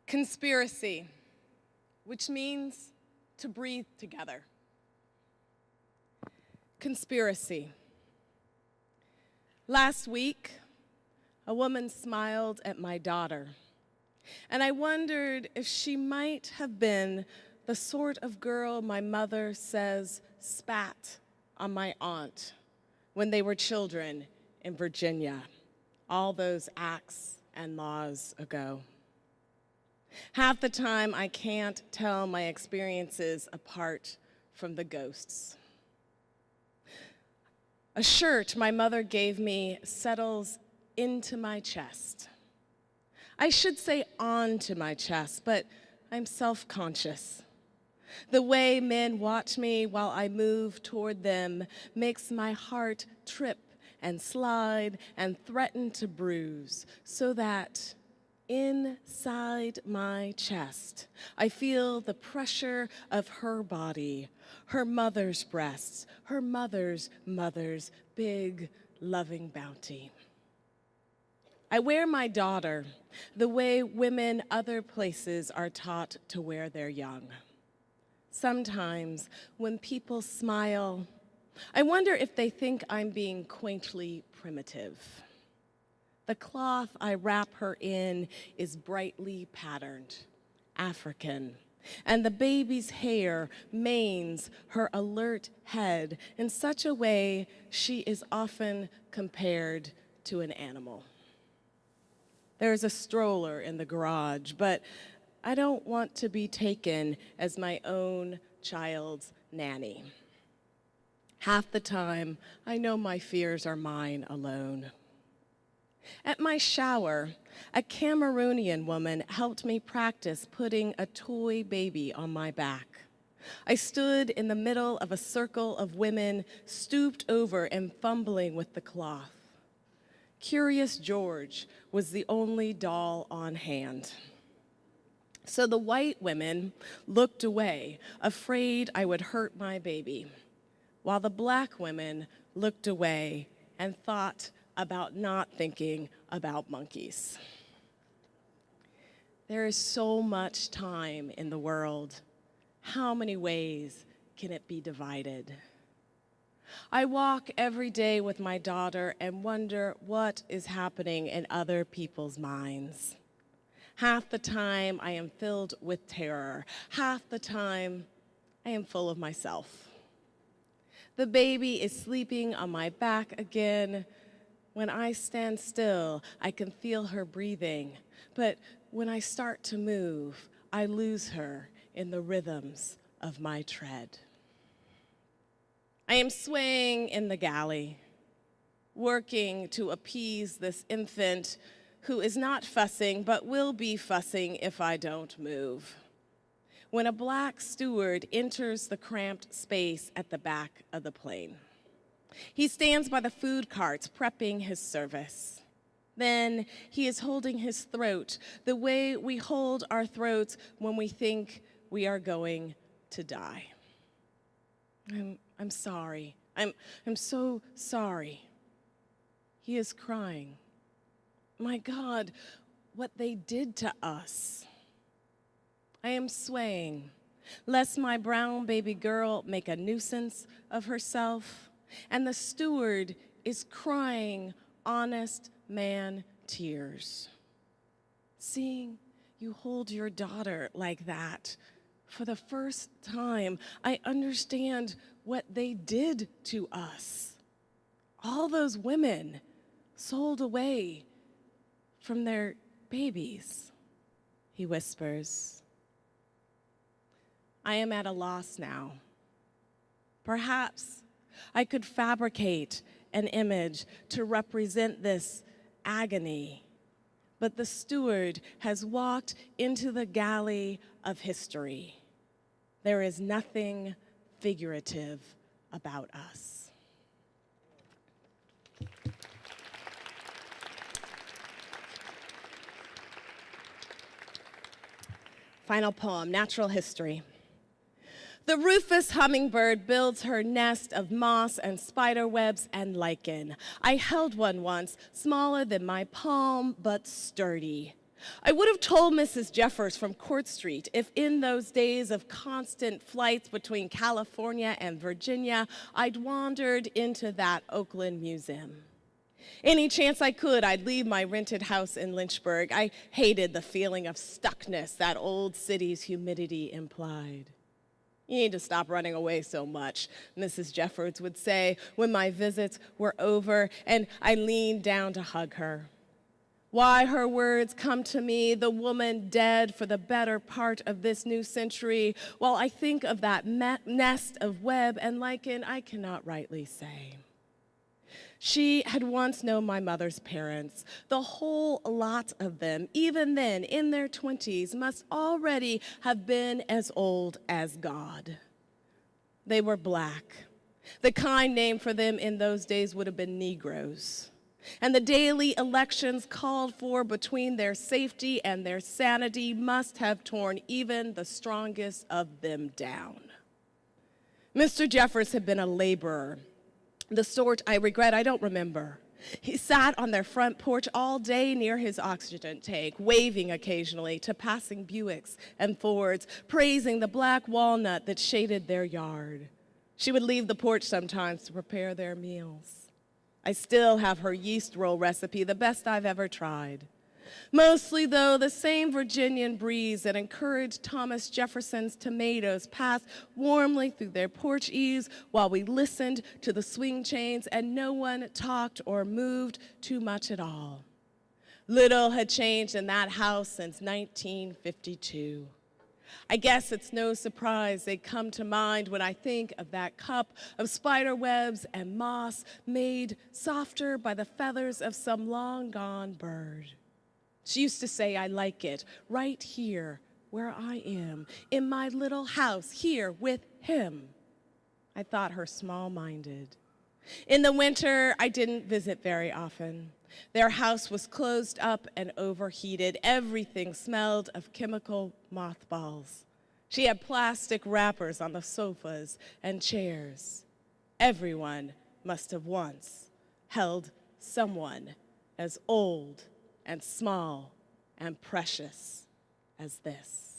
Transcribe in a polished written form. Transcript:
Conspiracy, which means to breathe together. Conspiracy. Last week, a woman smiled at my daughter, and I wondered if she might have been the sort of girl my mother says spat on my aunt when they were children in Virginia, all those acts and laws ago. Half the time, I can't tell my experiences apart from the ghosts. A shirt my mother gave me settles into my chest. I should say onto my chest, but I'm self-conscious. The way men watch me while I move toward them makes my heart trip and slide and threaten to bruise, so that inside my chest, I feel the pressure of her body, her mother's breasts, her mother's big, loving bounty. I wear my daughter the way women other places are taught to wear their young. Sometimes when people smile, I wonder if they think I'm being quaintly primitive. The cloth I wrap her in is brightly patterned, African, and the baby's hair manes her alert head in such a way she is often compared to an animal. There is a stroller in the garage, but I don't want to be taken as my own child's nanny. Half the time, I know my fears are mine alone. At my shower, a Cameroonian woman helped me practice putting a toy baby on my back. I stood in the middle of a circle of women stooped over and fumbling with the cloth. Curious George was the only doll on hand. So the white women looked away, afraid I would hurt my baby, while the black women looked away and thought about not thinking about monkeys. There is so much time in the world. How many ways can it be divided? I walk every day with my daughter and wonder what is happening in other people's minds. Half the time I am filled with terror. Half the time I am full of myself. The baby is sleeping on my back again. When I stand still, I can feel her breathing. But when I start to move, I lose her in the rhythms of my tread. I am swaying in the galley, working to appease this infant who is not fussing, but will be fussing if I don't move. When a black steward enters the cramped space at the back of the plane. He stands by the food carts, prepping his service. Then he is holding his throat the way we hold our throats when we think we are going to die. I'm sorry. I'm so sorry. He is crying. My God, what they did to us. I am swaying, lest my brown baby girl make a nuisance of herself. And the steward is crying honest man tears. Seeing you hold your daughter like that, for the first time, I understand what they did to us. All those women sold away from their babies, he whispers. I am at a loss now. Perhaps I could fabricate an image to represent this agony, but the steward has walked into the galley of history. There is nothing figurative about us. Final poem, Natural History. The rufous hummingbird builds her nest of moss and spider webs and lichen. I held one once, smaller than my palm, but sturdy. I would have told Mrs. Jeffers from Court Street if in those days of constant flights between California and Virginia, I'd wandered into that Oakland museum. Any chance I could, I'd leave my rented house in Lynchburg. I hated the feeling of stuckness that old city's humidity implied. You need to stop running away so much, Mrs. Jeffers would say when my visits were over, and I leaned down to hug her. Why her words come to me, the woman dead for the better part of this new century, while I think of that nest of web and lichen, I cannot rightly say. She had once known my mother's parents. The whole lot of them, even then in their 20s, must already have been as old as God. They were black. The kind name for them in those days would have been Negroes. And the daily elections called for between their safety and their sanity must have torn even the strongest of them down. Mr. Jeffers had been a laborer, the sort I regret I don't remember. He sat on their front porch all day near his oxygen tank, waving occasionally to passing Buicks and Fords, praising the black walnut that shaded their yard. She would leave the porch sometimes to prepare their meals. I still have her yeast roll recipe, the best I've ever tried. Mostly, though, the same Virginian breeze that encouraged Thomas Jefferson's tomatoes passed warmly through their porch eaves while we listened to the swing chains and no one talked or moved too much at all. Little had changed in that house since 1952. I guess it's no surprise they come to mind when I think of that cup of spider webs and moss made softer by the feathers of some long-gone bird. She used to say, I like it right here where I am, in my little house here with him. I thought her small-minded. In the winter, I didn't visit very often. Their house was closed up and overheated. Everything smelled of chemical mothballs. She had plastic wrappers on the sofas and chairs. Everyone must have once held someone as old and small and precious as this.